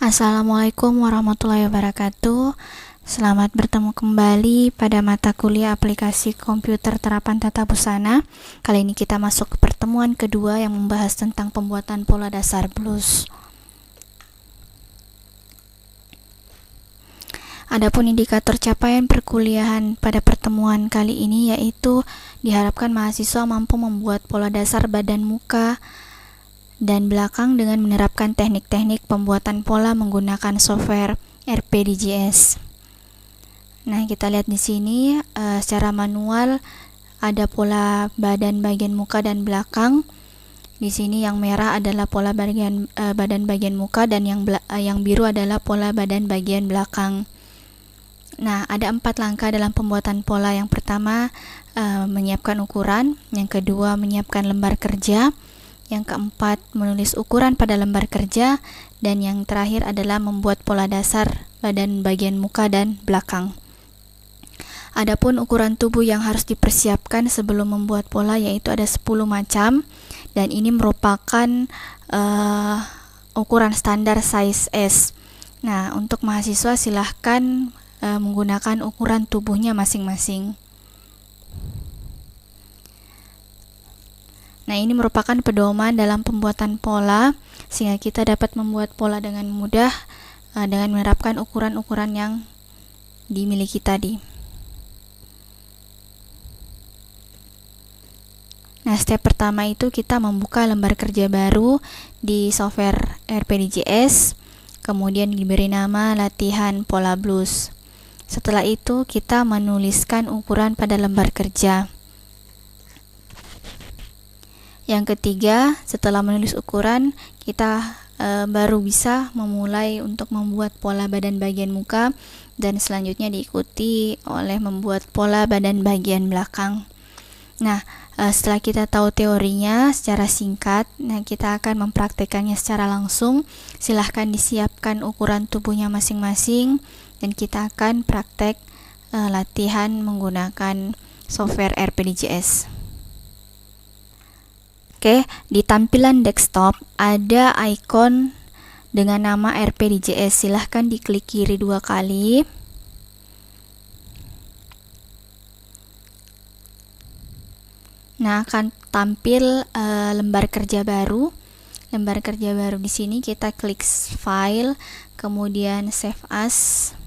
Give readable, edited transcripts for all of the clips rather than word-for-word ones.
Assalamualaikum warahmatullahi wabarakatuh. Selamat bertemu kembali pada mata kuliah aplikasi komputer terapan tata busana. Kali ini kita masuk ke pertemuan kedua yang membahas tentang pembuatan pola dasar blus. Adapun indikator capaian perkuliahan pada pertemuan kali ini yaitu diharapkan mahasiswa mampu membuat pola dasar badan muka dan belakang dengan menerapkan teknik-teknik pembuatan pola menggunakan software RPDJS. Nah, kita lihat di sini secara manual ada pola badan bagian muka dan belakang. Di sini yang merah adalah pola badan bagian muka dan yang biru adalah pola badan bagian belakang. Nah, ada 4 langkah dalam pembuatan pola. Yang pertama, menyiapkan ukuran. Yang kedua, menyiapkan lembar kerja. Yang keempat, menulis ukuran pada lembar kerja. Dan yang terakhir adalah membuat pola dasar badan bagian muka dan belakang. Adapun ukuran tubuh yang harus dipersiapkan sebelum membuat pola yaitu ada 10 macam. Dan ini merupakan ukuran standar size S. Nah, untuk mahasiswa silahkan menggunakan ukuran tubuhnya masing-masing. Nah, ini merupakan pedoman dalam pembuatan pola sehingga kita dapat membuat pola dengan mudah dengan menerapkan ukuran-ukuran yang dimiliki tadi. Nah, step pertama itu kita membuka lembar kerja baru di software RPDJS, kemudian diberi nama latihan pola blus. Setelah itu kita menuliskan ukuran pada lembar kerja. Yang ketiga, setelah menulis ukuran, kita baru bisa memulai untuk membuat pola badan bagian muka dan selanjutnya diikuti oleh membuat pola badan bagian belakang. Nah, setelah kita tahu teorinya secara singkat, nah kita akan mempraktekannya secara langsung. Silahkan disiapkan ukuran tubuhnya masing-masing dan kita akan praktek latihan menggunakan software RPDJS. Oke, di tampilan desktop ada icon dengan nama RPDJS. Silahkan diklik kiri 2 kali. Nah, akan tampil lembar kerja baru. Lembar kerja baru di sini kita klik file, kemudian save as.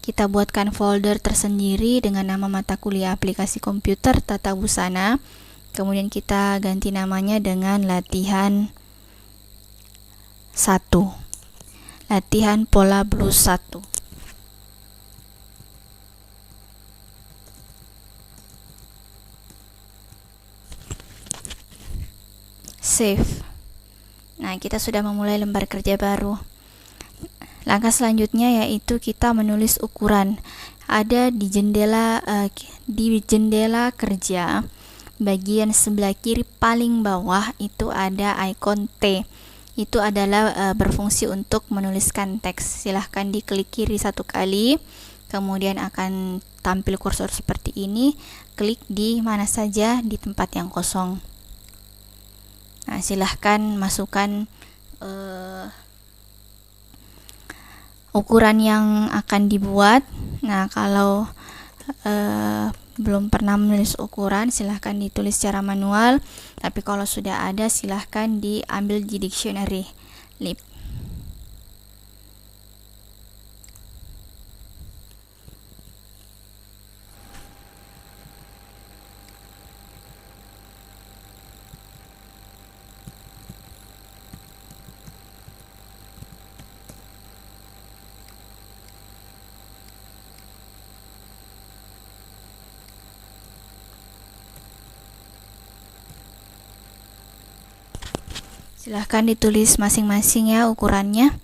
Kita buatkan folder tersendiri dengan nama mata kuliah aplikasi komputer tata busana. Kemudian kita ganti namanya dengan latihan 1. Latihan pola blus 1. Save. Nah, kita sudah memulai lembar kerja baru. Langkah selanjutnya yaitu kita menulis ukuran. Ada di jendela kerja bagian sebelah kiri paling bawah itu ada ikon T. Itu adalah berfungsi untuk menuliskan teks. Silahkan diklik kiri 1 kali, kemudian akan tampil kursor seperti ini. Klik di mana saja di tempat yang kosong. Nah, silahkan masukkan ukuran yang akan dibuat. Nah, kalau belum pernah menulis ukuran, silahkan ditulis secara manual. Tapi kalau sudah ada, silahkan diambil di dictionary lib. Silahkan ditulis masing-masing ya ukurannya.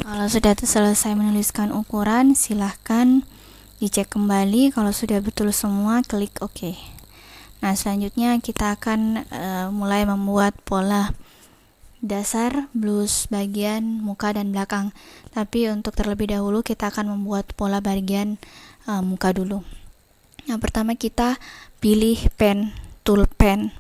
Kalau sudah selesai menuliskan ukuran, silahkan dicek kembali. Kalau sudah betul semua, klik OK. Nah, selanjutnya kita akan mulai membuat pola dasar blus bagian muka dan belakang. Tapi untuk terlebih dahulu kita akan membuat pola bagian muka dulu. Yang pertama kita pilih pen, tool pen.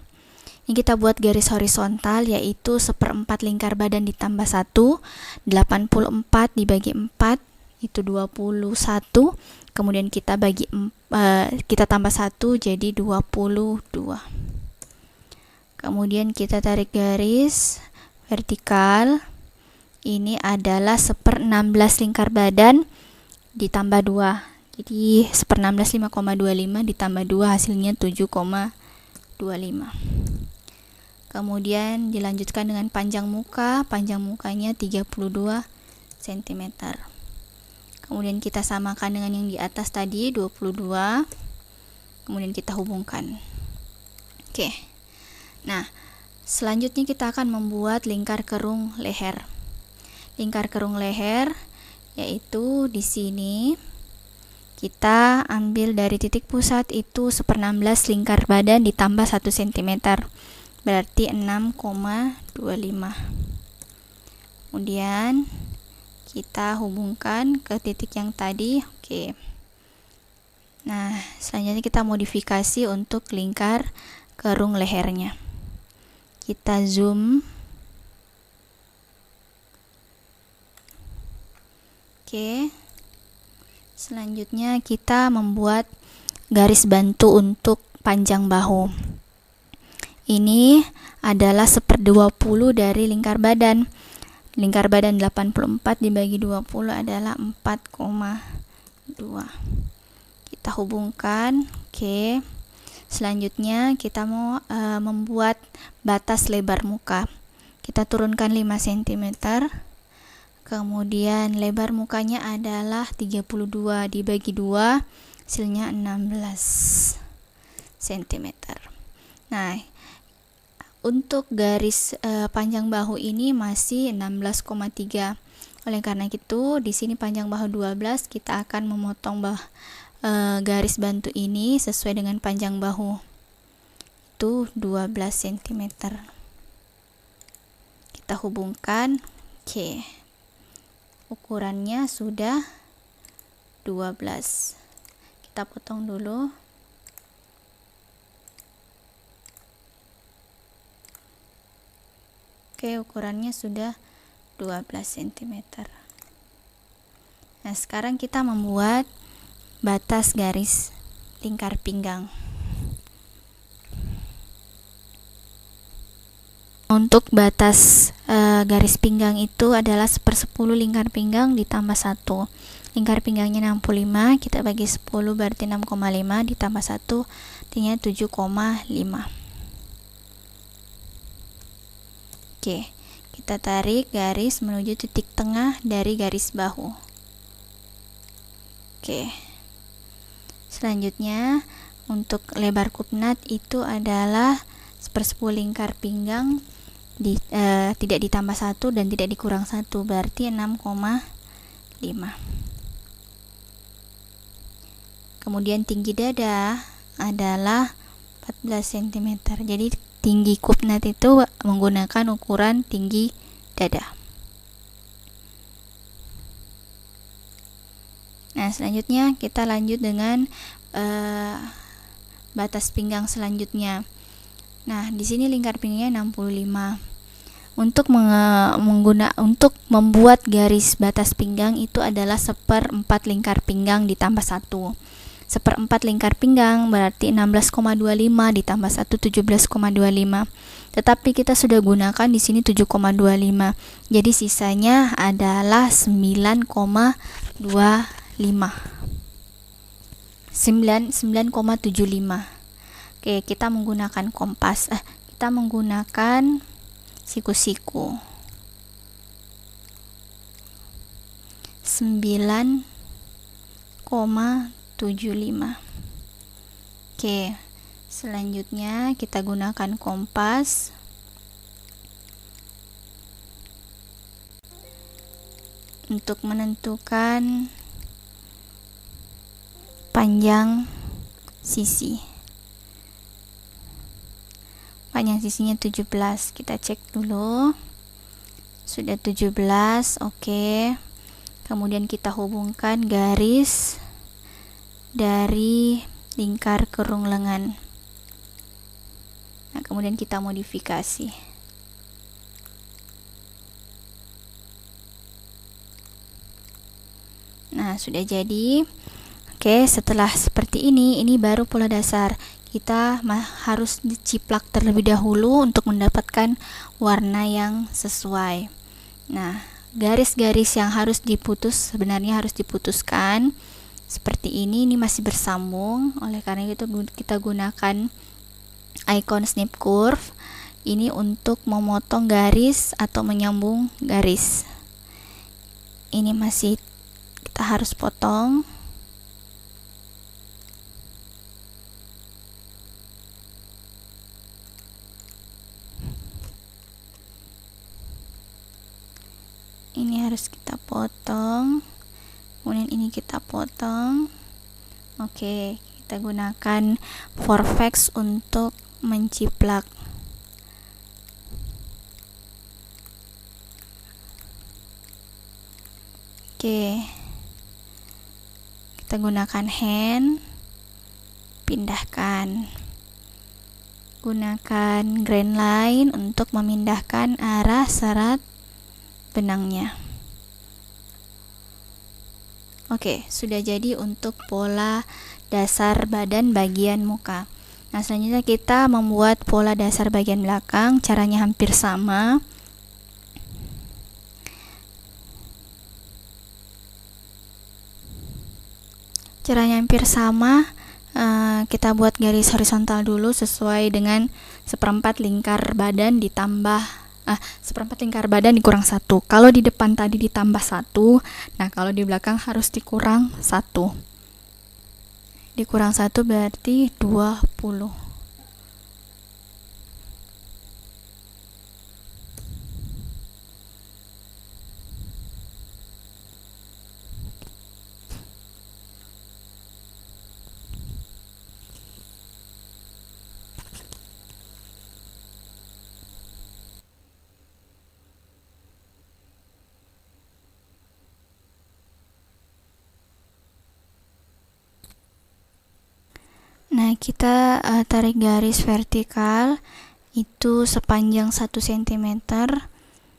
Ini kita buat garis horizontal, yaitu 1/4 lingkar badan ditambah 1, 84 dibagi 4 itu 21. Kemudian kita kita tambah 1 jadi 22. Kemudian kita tarik garis vertikal. Ini adalah 1/16 lingkar badan ditambah 2. Jadi 1/16 5,25 ditambah 2 hasilnya 7,25. Kemudian dilanjutkan dengan panjang muka. Panjang mukanya 32 cm. Kemudian kita samakan dengan yang di atas tadi 22. Kemudian kita hubungkan. Oke. Nah, selanjutnya kita akan membuat lingkar kerung leher. Lingkar kerung leher yaitu di sini kita ambil dari titik pusat itu 1/16 lingkar badan ditambah 1 cm. Berarti 6,25. Kemudian kita hubungkan ke titik yang tadi. Oke. Nah, selanjutnya kita modifikasi untuk lingkar kerung lehernya. Kita zoom. Oke. Selanjutnya kita membuat garis bantu untuk panjang bahu. Ini adalah 1/20 dari lingkar badan. Lingkar badan 84 dibagi 20 adalah 4,2. Kita hubungkan. Oke. Selanjutnya kita mau membuat batas lebar muka. Kita turunkan 5 cm. Kemudian lebar mukanya adalah 32 dibagi 2 hasilnya 16 cm. Nah, untuk garis panjang bahu ini masih 16,3. Oleh karena itu, di sini panjang bahu 12, kita akan memotong garis bantu ini sesuai dengan panjang bahu. Itu 12 cm. Kita hubungkan. Oke. Ukurannya sudah 12. Kita potong dulu. Oke, ukurannya sudah 12 cm. Nah, sekarang kita membuat batas garis lingkar pinggang. Untuk batas garis pinggang itu adalah 1/10 lingkar pinggang ditambah 1. Lingkar pinggangnya 65, kita bagi 10 berarti 6,5 ditambah 1 artinya 7,5. Oke, kita tarik garis menuju titik tengah dari garis bahu. Oke. Selanjutnya untuk lebar kupnat itu adalah 1/10 lingkar pinggang tidak ditambah 1 dan tidak dikurang 1 berarti 6,5. Kemudian tinggi dada adalah 14 cm. Jadi tinggi kupnat itu menggunakan ukuran tinggi dada. Nah, selanjutnya kita lanjut dengan batas pinggang selanjutnya. Nah, di sini lingkar pinggangnya 65. Untuk membuat garis batas pinggang itu adalah 1/4 lingkar pinggang ditambah 1. 1/4 lingkar pinggang berarti 16,25 ditambah 1 17,25. Tetapi kita sudah gunakan di sini 7,25. Jadi sisanya adalah 9,25. 9,75. Oke, kita menggunakan kompas. Kita menggunakan siku-siku. 9,75. Oke, selanjutnya kita gunakan kompas. untuk menentukan panjang sisi. Panjang sisinya 17. Kita cek dulu. Sudah 17, oke. Kemudian kita hubungkan garis dari lingkar kerung lengan. Nah, kemudian kita modifikasi. Nah, sudah jadi. Oke, setelah seperti ini baru pola dasar. Kita harus diciplak terlebih dahulu untuk mendapatkan warna yang sesuai. Nah, garis-garis yang harus diputus sebenarnya harus diputuskan seperti ini masih bersambung. Oleh karena itu kita gunakan icon snip curve ini untuk memotong garis atau menyambung garis. Ini masih kita harus potong. Ini harus kita potong, kemudian ini kita potong. Oke, kita gunakan Vortex untuk menciplak. Oke, kita gunakan hand, pindahkan. Gunakan grand line untuk memindahkan arah serat benangnya. Oke, sudah jadi untuk pola dasar badan bagian muka. Nah, selanjutnya kita membuat pola dasar bagian belakang. Caranya hampir sama. Kita buat garis horizontal dulu sesuai dengan seperempat lingkar badan ditambah seperempat lingkar badan dikurang 1. Kalau di depan tadi ditambah 1, nah kalau di belakang harus dikurang 1. Dikurang 1 berarti 20. Nah, kita tarik garis vertikal itu sepanjang 1 cm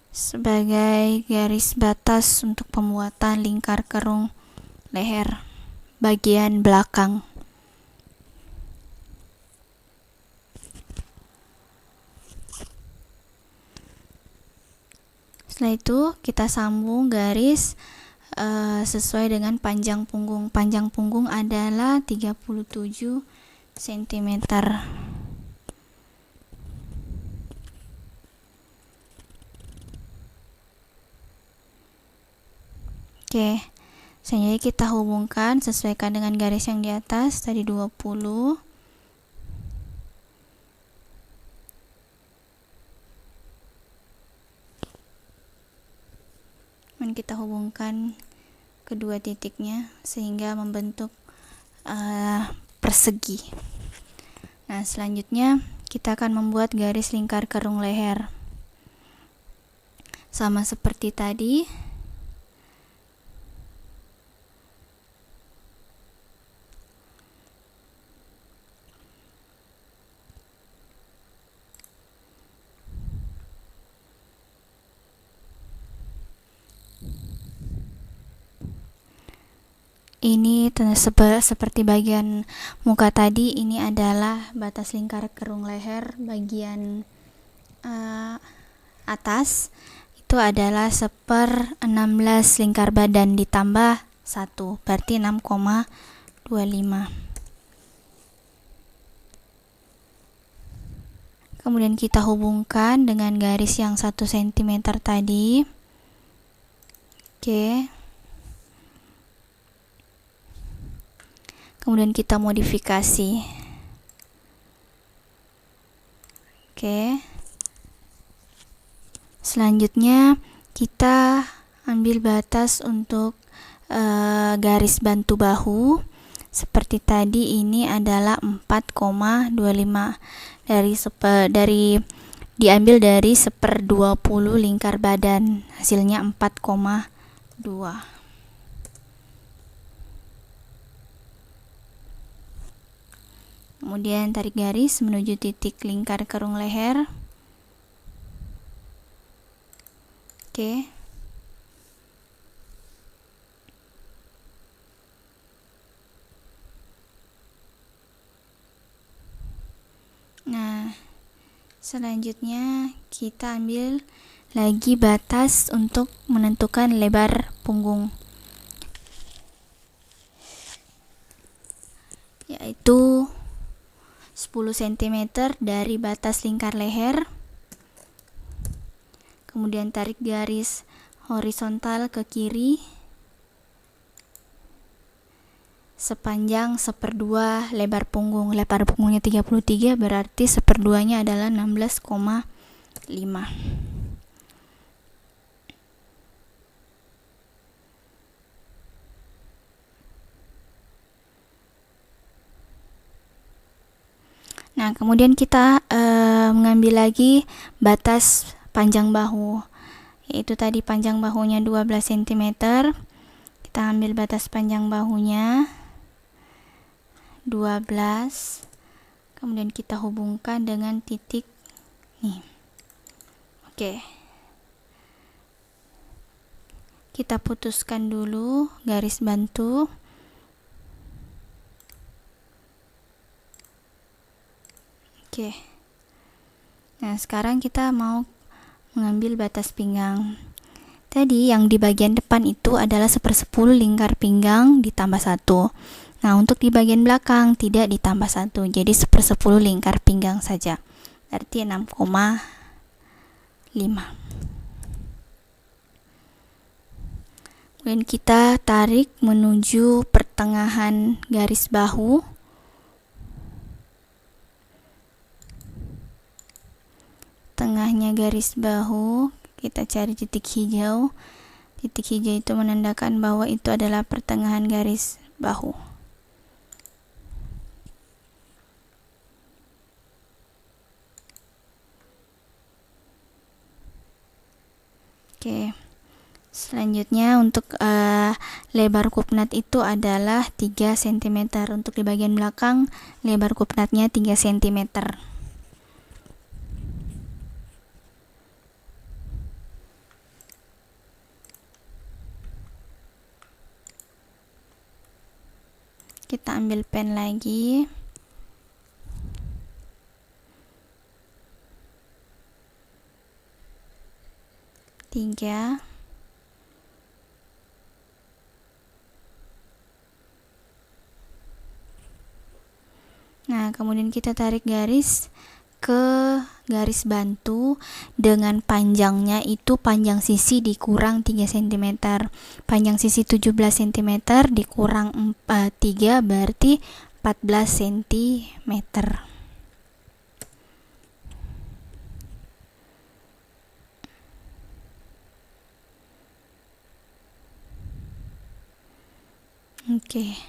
sebagai garis batas untuk pembuatan lingkar kerung leher bagian belakang. Setelah itu kita sambung garis sesuai dengan panjang punggung. Panjang punggung adalah 37 cm. Oke, selanjutnya kita hubungkan, sesuaikan dengan garis yang di atas tadi 20. Dan kita hubungkan kedua titiknya sehingga membentuk persegi. Nah, selanjutnya kita akan membuat garis lingkar kerung leher. Sama seperti tadi. Ini seperti bagian muka tadi, ini adalah batas lingkar kerung leher bagian atas. Itu adalah 1/16 lingkar badan ditambah 1, berarti 6,25. Kemudian kita hubungkan dengan garis yang 1 cm tadi. Oke. Kemudian kita modifikasi. Oke. Selanjutnya kita ambil batas untuk garis bantu bahu. Seperti tadi, ini adalah 4,25 diambil dari 1/20 lingkar badan, hasilnya 4,2. Kemudian tarik garis menuju titik lingkar kerung leher. Oke. Nah, selanjutnya kita ambil lagi batas untuk menentukan lebar punggung, yaitu 10 cm dari batas lingkar leher. Kemudian tarik garis horizontal ke kiri sepanjang 1/2 lebar punggung. Lebar punggungnya 33, berarti 1/2-nya adalah 16,5. Nah, kemudian kita mengambil lagi batas panjang bahu, yaitu tadi panjang bahunya 12 cm. Kita ambil batas panjang bahunya 12, kemudian kita hubungkan dengan titik nih. Oke, kita putuskan dulu garis bantu. Oke, nah sekarang kita mau mengambil batas pinggang. Tadi yang di bagian depan itu adalah 1/10 lingkar pinggang ditambah 1. Nah, untuk di bagian belakang tidak ditambah 1, jadi 1/10 lingkar pinggang saja, berarti 6,5. Kemudian kita tarik menuju pertengahan garis bahu. Tengahnya garis bahu, kita cari titik hijau. Titik hijau itu menandakan bahwa itu adalah pertengahan garis bahu. Oke, selanjutnya untuk lebar kupnat itu adalah 3 cm. Untuk di bagian belakang lebar kupnatnya 3 cm. Kita ambil pen lagi. Tiga. Nah, kemudian kita tarik garis ke garis bantu dengan panjangnya itu panjang sisi dikurang 3 cm. Panjang sisi 17 cm dikurang 3 berarti 14 cm. Oke.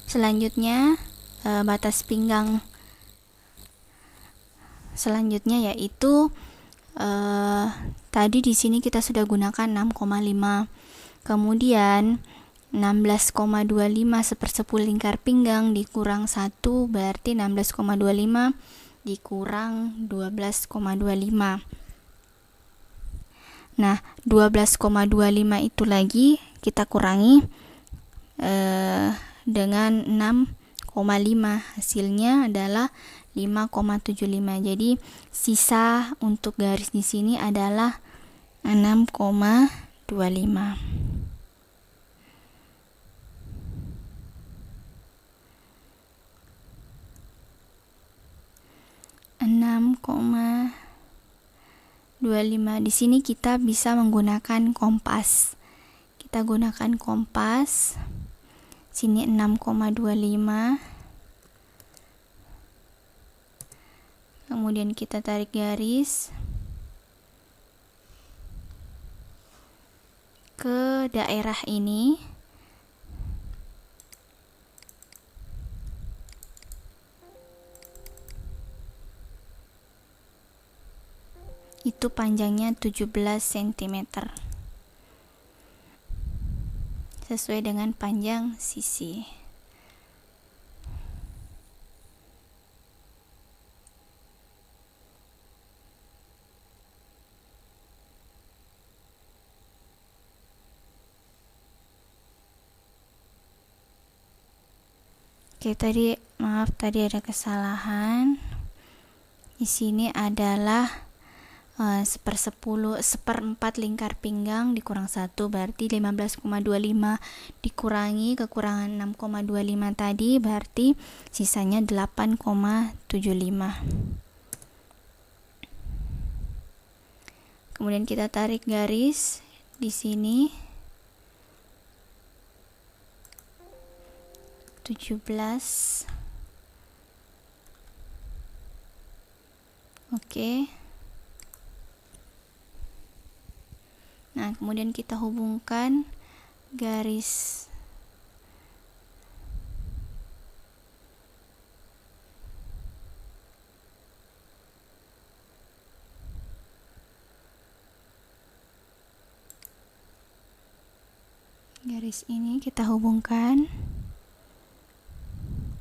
Selanjutnya batas pinggang selanjutnya yaitu tadi di sini kita sudah gunakan 6,5. Kemudian 16,25 1/10 lingkar pinggang dikurang 1 berarti 16,25 dikurang 12,25. Nah, 12,25 itu lagi kita kurangi dengan 6,5, hasilnya adalah 5,75. Jadi sisa untuk garis di sini adalah 6,25. Di sini kita bisa menggunakan kompas. Kita gunakan kompas. Sini 6,25. kemudian kita tarik garis ke daerah ini. Itu panjangnya 17 cm. Sesuai dengan panjang sisi. Oke, tadi ada kesalahan. Di sini adalah 1/4 lingkar pinggang dikurang 1 berarti 15,25 dikurangi kekurangan 6,25 tadi berarti sisanya 8,75. Kemudian kita tarik garis di sini 17. Oke. Nah, kemudian kita hubungkan garis ini kita hubungkan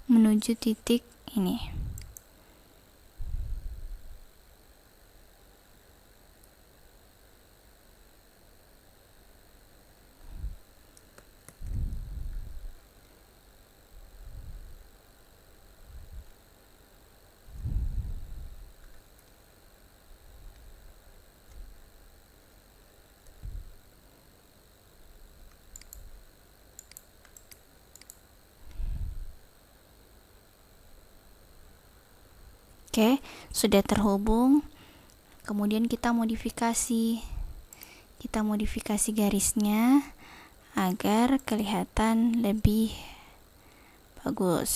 menuju titik ini. Oke, sudah terhubung. Kemudian kita modifikasi garisnya agar kelihatan lebih bagus.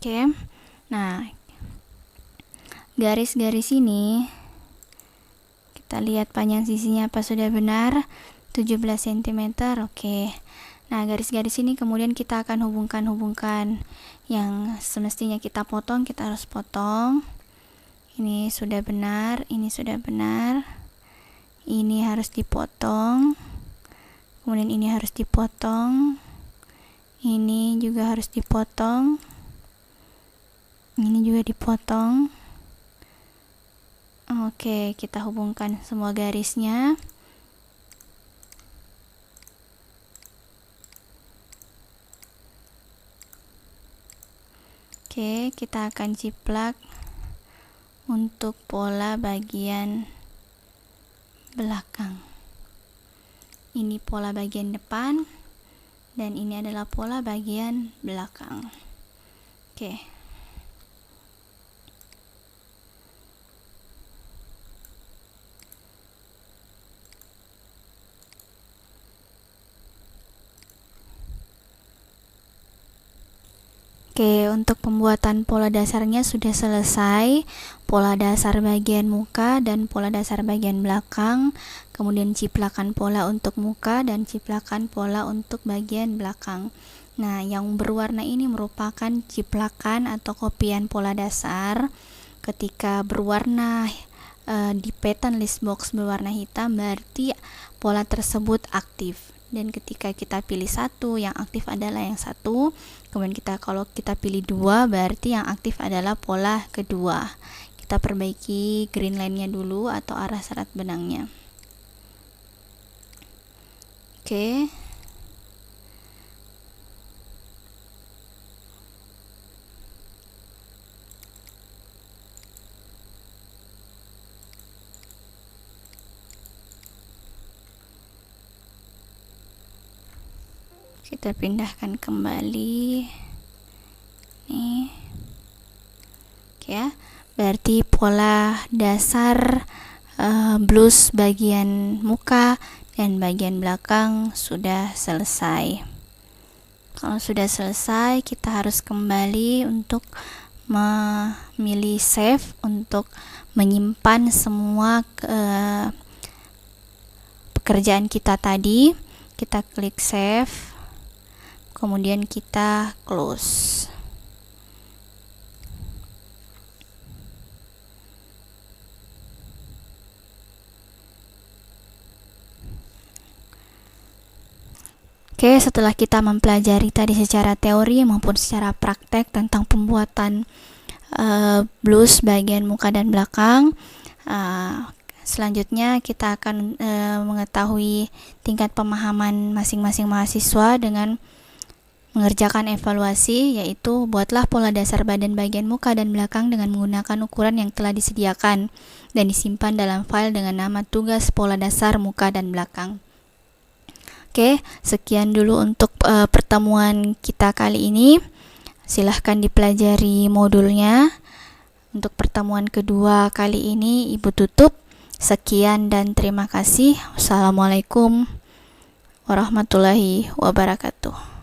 Oke. Nah, garis-garis ini kita lihat panjang sisinya apa sudah benar 17 cm. Oke. Nah, garis-garis ini kemudian kita akan hubungkan yang semestinya kita potong, kita harus potong. Ini sudah benar, ini sudah benar. Ini harus dipotong. Kemudian ini harus dipotong. Ini juga harus dipotong. Ini juga dipotong. Oke, kita hubungkan semua garisnya. Oke, kita akan ciplak untuk pola bagian belakang. Ini pola bagian depan dan ini adalah pola bagian belakang. Oke. Oke, untuk pembuatan pola dasarnya sudah selesai. Pola dasar bagian muka dan pola dasar bagian belakang. Kemudian ciplakan pola untuk muka dan ciplakan pola untuk bagian belakang. Nah, yang berwarna ini merupakan ciplakan atau kopian pola dasar. Ketika berwarna di pattern list box berwarna hitam berarti pola tersebut aktif. Dan ketika kita pilih satu, yang aktif adalah yang satu. Kemudian kalau kita pilih dua, berarti yang aktif adalah pola kedua. Kita perbaiki green line-nya dulu atau arah serat benangnya. Oke. Kita pindahkan kembali nih. Oke ya, berarti pola dasar blus bagian muka dan bagian belakang sudah selesai. Kalau sudah selesai, kita harus kembali untuk memilih save untuk menyimpan semua pekerjaan kita tadi. Kita klik save, kemudian kita close. Oke, setelah kita mempelajari tadi secara teori maupun secara praktek tentang pembuatan blus bagian muka dan belakang, selanjutnya kita akan mengetahui tingkat pemahaman masing-masing mahasiswa dengan mengerjakan evaluasi, yaitu buatlah pola dasar badan bagian muka dan belakang dengan menggunakan ukuran yang telah disediakan dan disimpan dalam file dengan nama tugas pola dasar muka dan belakang. Oke, sekian dulu untuk pertemuan kita kali ini. Silahkan dipelajari modulnya. Untuk pertemuan kedua kali ini, Ibu tutup. Sekian dan terima kasih. Wassalamualaikum warahmatullahi wabarakatuh.